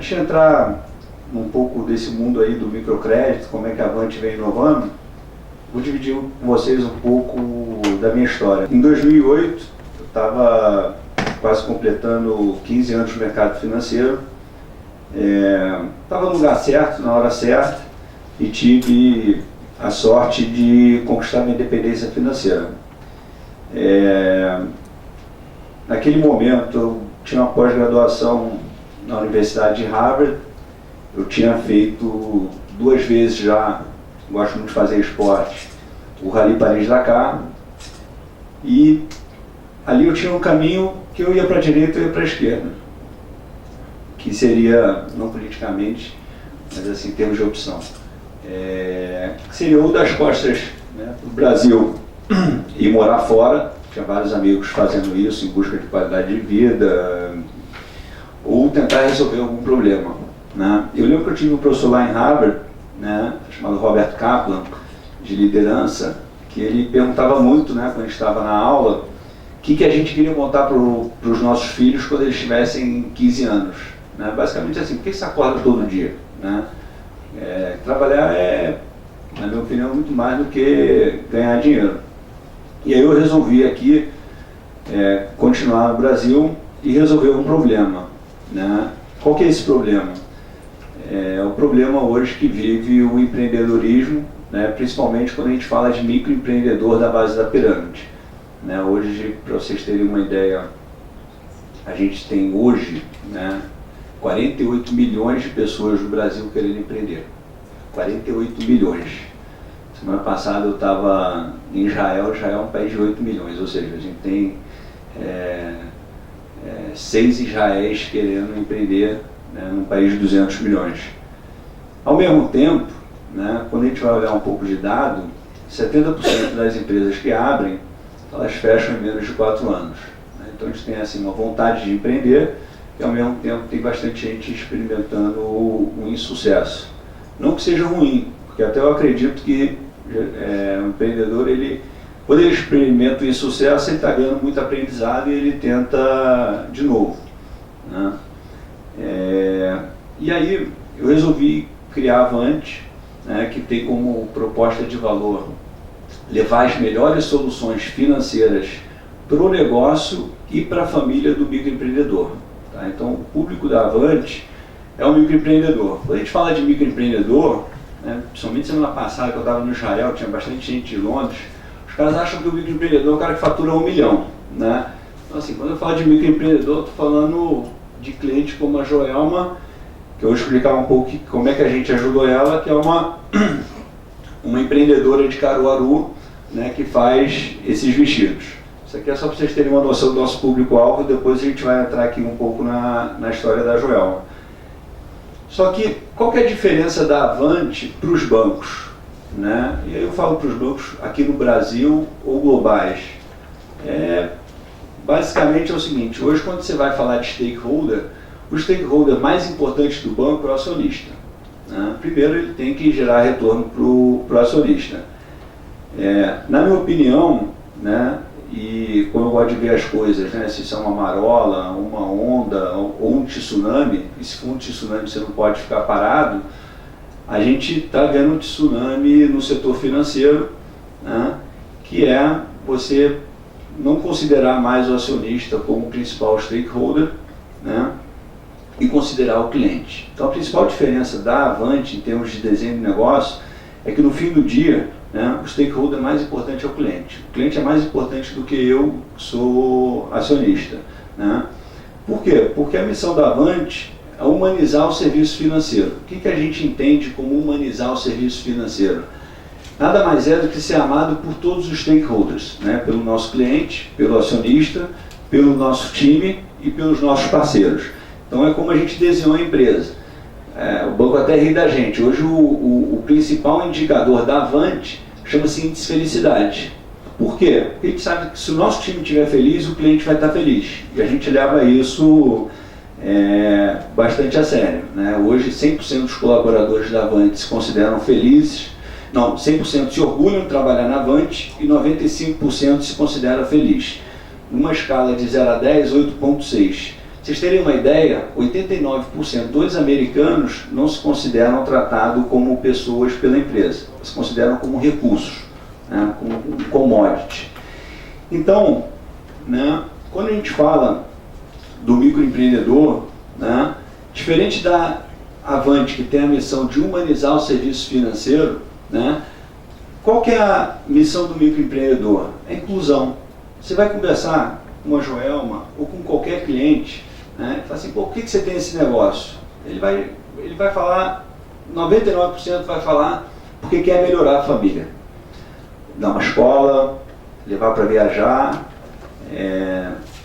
Antes de entrar um pouco desse mundo aí do microcrédito, como é que a Avante vem inovando, vou dividir com vocês um pouco da minha história. Em 2008, eu estava quase completando 15 anos no mercado financeiro, estava no lugar certo, na hora certa, e tive a sorte de conquistar minha independência financeira. Naquele momento, eu tinha uma pós-graduação na Universidade de Harvard, eu tinha feito 2 vezes já, gosto muito de fazer esporte, o Rally Paris-Dakar, e ali eu tinha um caminho que eu ia para a direita e eu ia para a esquerda, que seria, não politicamente, mas assim, em termos de opção, que seria ou das costas, né, do Brasil e morar fora, tinha vários amigos fazendo isso em busca de qualidade de vida, ou tentar resolver algum problema, né? Eu lembro que eu tive um professor lá em Harvard, né, chamado Robert Kaplan, de liderança, que ele perguntava muito, né, quando a gente estava na aula, o que a gente queria montar para os nossos filhos quando eles tivessem 15 anos. Né? Basicamente assim, por que você acorda todo dia? Né? Trabalhar na minha opinião, muito mais do que ganhar dinheiro. E aí eu resolvi aqui continuar no Brasil e resolver um problema. Né? Qual que é esse problema? O problema hoje que vive o empreendedorismo, né? Principalmente quando a gente fala de microempreendedor da base da pirâmide. Né? Hoje, para vocês terem uma ideia, a gente tem hoje, né, 48 milhões de pessoas no Brasil querendo empreender. 48 milhões. Semana passada eu estava em Israel. Israel é um país de 8 milhões, ou seja, a gente tem 6 Israéis querendo empreender, né, num país de 200 milhões. Ao mesmo tempo, né, quando a gente vai olhar um pouco de dado, 70% das empresas que abrem, elas fecham em menos de 4 anos. Né? Então a gente tem assim, uma vontade de empreender e ao mesmo tempo tem bastante gente experimentando o insucesso. Não que seja ruim, porque até eu acredito que o empreendedor, quando ele experimenta o insucesso, ele está ganhando muito aprendizado e ele tenta de novo. Né? E aí eu resolvi criar a Avante, né, que tem como proposta de valor levar as melhores soluções financeiras para o negócio e para a família do microempreendedor. Tá? Então, o público da Avante é o microempreendedor. Quando a gente fala de microempreendedor, né, principalmente semana passada que eu estava no Israel, tinha bastante gente de Londres, os caras acham que o microempreendedor é o cara que fatura 1 milhão. Né? Então, assim, quando eu falo de microempreendedor, estou falando de clientes como a Joelma, que eu vou explicar um pouco como é que a gente ajudou ela, que é uma empreendedora de Caruaru, né, que faz esses vestidos. Isso aqui é só para vocês terem uma noção do nosso público-alvo, e depois a gente vai entrar aqui um pouco na história da Joelma. Só que, qual que é a diferença da Avante para os bancos? Né? E aí eu falo para os bancos aqui no Brasil ou globais. Basicamente é o seguinte, hoje quando você vai falar de stakeholder, o stakeholder mais importante do banco é o acionista. Né? Primeiro ele tem que gerar retorno para o acionista. Na minha opinião, né, e como eu gosto de ver as coisas, né, se são uma marola, uma onda ou um tsunami, e se for um tsunami você não pode ficar parado, a gente está vendo um tsunami no setor financeiro, né, que é você não considerar mais o acionista como principal stakeholder, né, e considerar o cliente. Então a principal diferença da Avante em termos de desenho de negócio é que no fim do dia, né, o stakeholder mais importante é o cliente. O cliente é mais importante do que eu sou acionista. Né? Por quê? Porque a missão da Avante é humanizar o serviço financeiro. O que a gente entende como humanizar o serviço financeiro? Nada mais é do que ser amado por todos os stakeholders, né? Pelo nosso cliente, pelo acionista, pelo nosso time e pelos nossos parceiros. Então é como a gente desenhou a empresa. O banco até ri da gente. Hoje o principal indicador da Avante chama-se índice felicidade. Por quê? Porque a gente sabe que se o nosso time estiver feliz, o cliente vai estar feliz. E a gente leva isso bastante a sério. Né? Hoje 100% dos colaboradores da Avante se consideram felizes. Não, 100% se orgulham de trabalhar na Avante e 95% se considera feliz. Numa escala de 0 a 10, 8,6. vocês terem uma ideia, 89% dos americanos não se consideram tratados como pessoas pela empresa, se consideram como recursos, né, como um commodity. Então, né, quando a gente fala do microempreendedor, né, diferente da Avante, que tem a missão de humanizar o serviço financeiro, né, qual que é a missão do microempreendedor? É a inclusão. Você vai conversar com a Joelma ou com qualquer cliente, né, e fala assim, pô, por que você tem esse negócio? Ele vai falar, 99% vai falar porque quer melhorar a família. Dar uma escola, levar para viajar,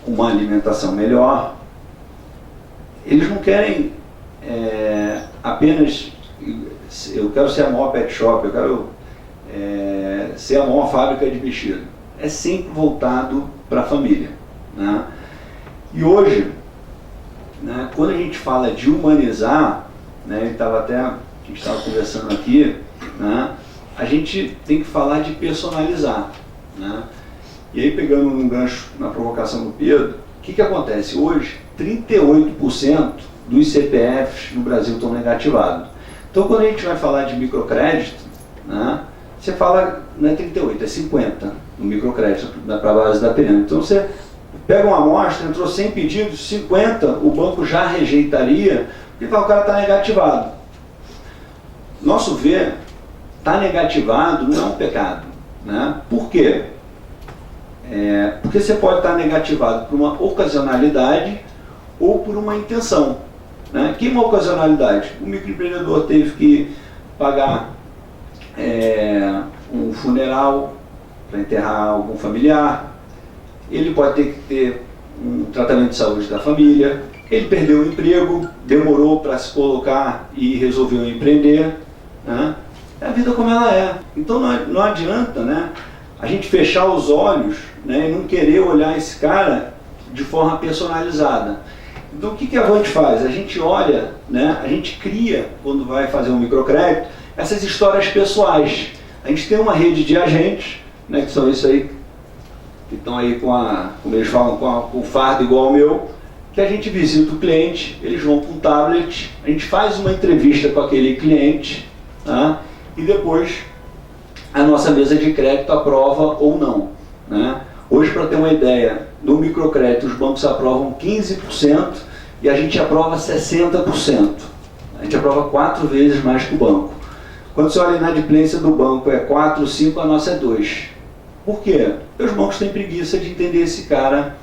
uma alimentação melhor. Eles não querem apenas, eu quero ser a maior pet shop, eu quero ser a maior fábrica de vestido. É sempre voltado para a família, né? E hoje, né, quando a gente fala de humanizar, né, a gente estava conversando aqui, né, a gente tem que falar de personalizar, né? E aí, pegando um gancho na provocação do Pedro, o que acontece? Hoje, 38% dos CPFs no Brasil estão negativados. Então, quando a gente vai falar de microcrédito, né, você fala, não é 38, é 50 no microcrédito, para a base da pirâmide. Então, você pega uma amostra, entrou 100 pedidos, 50 o banco já rejeitaria, porque o cara está negativado. Nosso ver, está negativado não é um pecado, né? Por quê? Porque você pode estar negativado por uma ocasionalidade ou por uma intenção, né? Que é uma ocasionalidade? O microempreendedor teve que pagar um funeral para enterrar algum familiar, ele pode ter que ter um tratamento de saúde da família, ele perdeu o emprego, demorou para se colocar e resolveu empreender, né? É a vida como ela é. Então não adianta, né, a gente fechar os olhos, né, e não querer olhar esse cara de forma personalizada. Então o que a Avante faz? A gente olha, né, a gente cria, quando vai fazer um microcrédito, essas histórias pessoais. A gente tem uma rede de agentes, né, que são isso aí, que estão aí como eles falam, com o fardo igual ao meu, que a gente visita o cliente, eles vão com um tablet, a gente faz uma entrevista com aquele cliente, tá? E depois a nossa mesa de crédito aprova ou não, né? Hoje, para ter uma ideia, no microcrédito os bancos aprovam 15% e a gente aprova 60%. A gente aprova 4 vezes mais que o banco. Quando você olha a inadimplência do banco é 4, 5, a nossa é 2. Por quê? Porque os bancos têm preguiça de entender esse cara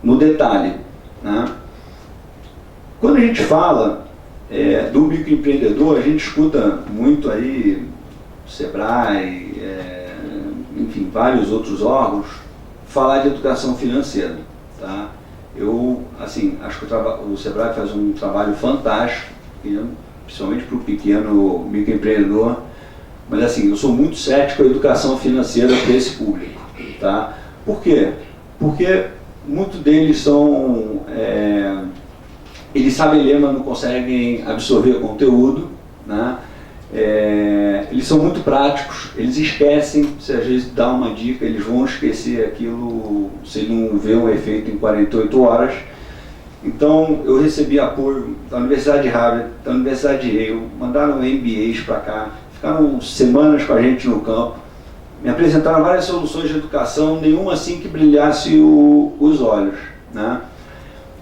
no detalhe, né? Quando a gente fala do microempreendedor, a gente escuta muito aí, Sebrae, enfim, vários outros órgãos, falar de educação financeira, tá? Eu, assim, acho que o Sebrae faz um trabalho fantástico, principalmente para o pequeno microempreendedor, mas assim, eu sou muito cético com a educação financeira para esse público, tá? Por quê? Porque muitos deles são, eles sabem ler, mas não conseguem absorver conteúdo, né? Eles são muito práticos, eles esquecem, se às vezes dá uma dica, eles vão esquecer aquilo, se não vê um efeito em 48 horas. Então, eu recebi apoio da Universidade de Harvard, da Universidade de Yale, mandaram MBAs para cá, ficaram semanas com a gente no campo, me apresentaram várias soluções de educação, nenhuma assim que brilhasse os olhos, né?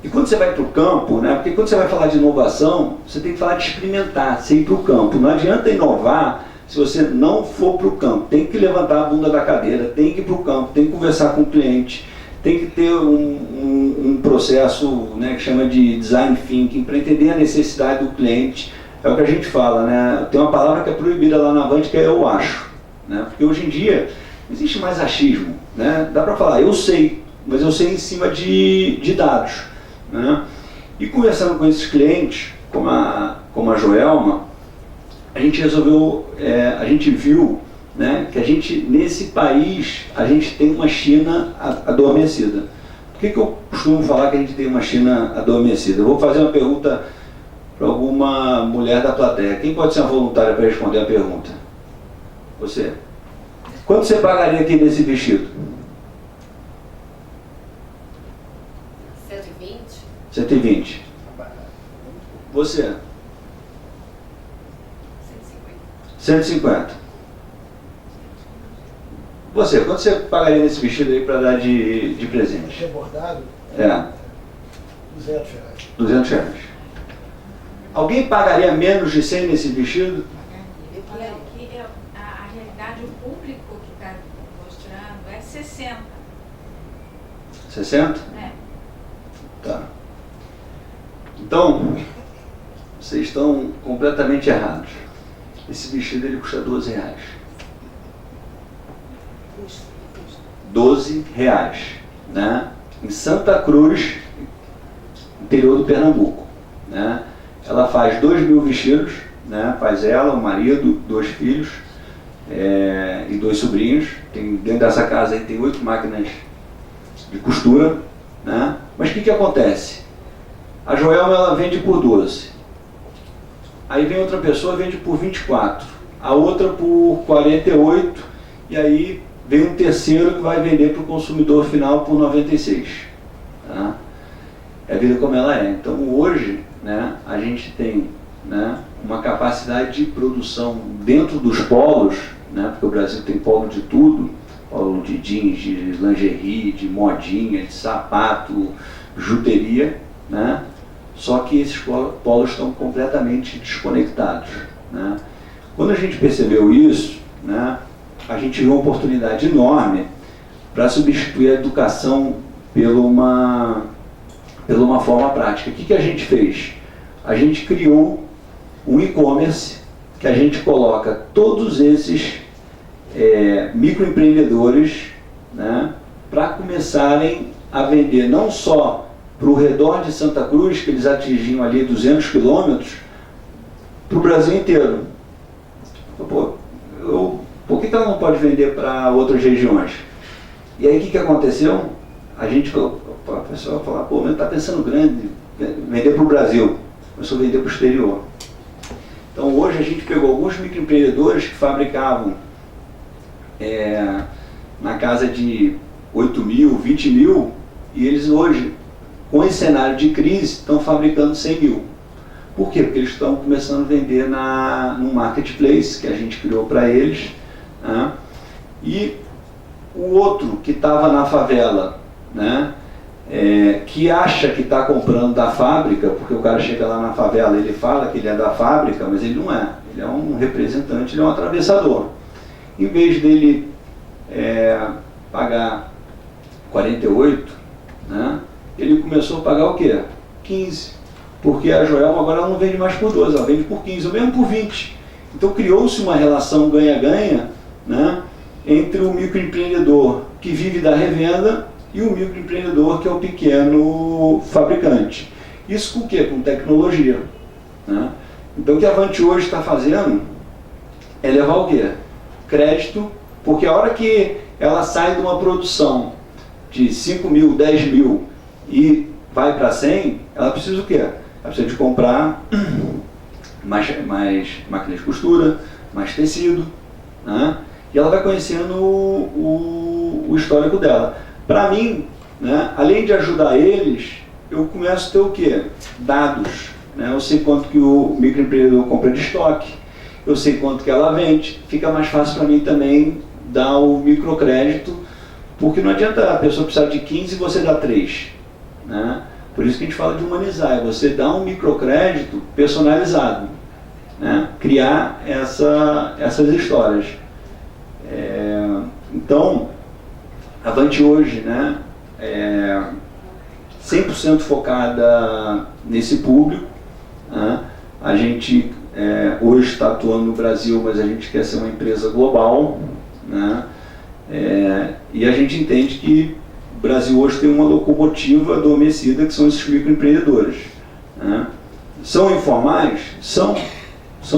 E quando você vai para o campo, né, porque quando você vai falar de inovação, você tem que falar de experimentar, você ir para o campo. Não adianta inovar se você não for para o campo. Tem que levantar a bunda da cadeira, tem que ir para o campo, tem que conversar com o cliente, tem que ter um processo, né, que chama de design thinking, para entender a necessidade do cliente. É o que a gente fala, né? Tem uma palavra que é proibida lá na Avante, que é eu acho, né? Porque hoje em dia não existe mais achismo, né? Dá para falar, eu sei, mas eu sei em cima de dados, né? E conversando com esses clientes, como a Joelma, a gente resolveu, a gente viu, né, que a gente, nesse país, a gente tem uma China adormecida. Por que eu costumo falar que a gente tem uma China adormecida? Eu vou fazer uma pergunta para alguma mulher da plateia. Quem pode ser uma voluntária para responder a pergunta? Você. Quanto você pagaria aqui nesse vestido? 120. Você? 150. Você, quanto você pagaria nesse vestido aí para dar de presente? É bordado? É. R$200. 200 reais. Alguém pagaria menos de 100 nesse vestido? A realidade, o público que está mostrando é 60. 60? É. Tá. Então, vocês estão completamente errados. Esse vestido ele custa 12 reais. 12 reais, né? Em Santa Cruz, interior do Pernambuco, né? Ela faz 2.000 vestidos, né? Faz ela, o marido, 2 filhos e 2 sobrinhos. Dentro dessa casa aí tem 8 máquinas de costura, né? Mas o que acontece? A Joelma ela vende por 12. Aí vem outra pessoa vende por 24. A outra por 48. E aí vem um terceiro que vai vender para o consumidor final por 96. Tá? É a vida como ela é. Então hoje, né, a gente tem, né, uma capacidade de produção dentro dos polos, né, porque o Brasil tem polo de tudo, polo de jeans, de lingerie, de modinha, de sapato, juteria, né? Só que esses polos estão completamente desconectados, né? Quando a gente percebeu isso, né, a gente viu uma oportunidade enorme para substituir a educação pela uma forma prática. O que a gente fez? A gente criou um e-commerce que a gente coloca todos esses microempreendedores, né, para começarem a vender não só para o redor de Santa Cruz, que eles atingiam ali 200 quilômetros, para o Brasil inteiro. Pô, por que ela não pode vender para outras regiões? E aí o que aconteceu? A pessoa falou, pô, mas está pensando grande, vender para o Brasil. Começou a vender para o exterior. Então hoje a gente pegou alguns microempreendedores que fabricavam na casa de 8 mil, 20 mil, e eles hoje, com esse cenário de crise, estão fabricando 100 mil. Por quê? Porque eles estão começando a vender num marketplace que a gente criou para eles, né? E o outro que estava na favela, né, que acha que está comprando da fábrica, porque o cara chega lá na favela, ele fala que ele é da fábrica, mas ele não é. Ele é um representante, ele é um atravessador. Em vez dele pagar 48, né, ele começou a pagar o quê? 15. Porque a Joelma agora não vende mais por 12, ela vende por 15, ou mesmo por 20. Então criou-se uma relação ganha-ganha, né, entre o microempreendedor que vive da revenda e o microempreendedor que é o pequeno fabricante. Isso com o quê? Com tecnologia, né? Então o que a Avante hoje está fazendo é levar o quê? Crédito, porque a hora que ela sai de uma produção de 5 mil, 10 mil e vai para 100, ela precisa o quê? Ela precisa de comprar mais máquina de costura, mais tecido, né? E ela vai conhecendo o histórico dela. Para mim, né, além de ajudar eles, eu começo a ter o quê? Dados. Né? Eu sei quanto que o microempreendedor compra de estoque, eu sei quanto que ela vende, fica mais fácil para mim também dar o microcrédito, porque não adianta a pessoa precisar de 15 e você dá 3. Né? Por isso que a gente fala de humanizar, é você dar um microcrédito personalizado, né? Criar essas histórias. Então, a Avante hoje, né, 100% focada nesse público, né? A gente hoje está atuando no Brasil, mas a gente quer ser uma empresa global, né? E a gente entende que o Brasil hoje tem uma locomotiva adormecida, que são esses microempreendedores, né? São informais? São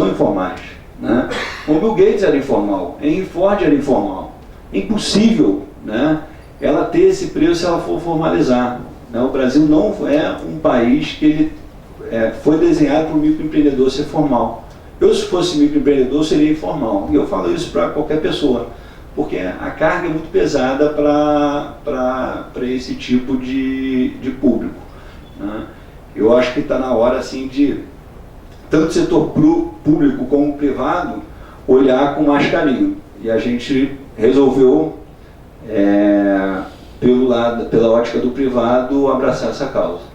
informais, né? O Bill Gates era informal, a Henry Ford era informal. É impossível, né, ela ter esse preço se ela for formalizar, né? O Brasil não é um país que ele foi desenhado para o microempreendedor ser formal. Eu, se fosse microempreendedor, seria informal. E eu falo isso para qualquer pessoa, porque a carga é muito pesada para esse tipo de público, né? eu acho que está na hora assim, de tanto o setor público como o privado olhar com mais carinho. E a gente resolveu, pela ótica do privado, abraçar essa causa.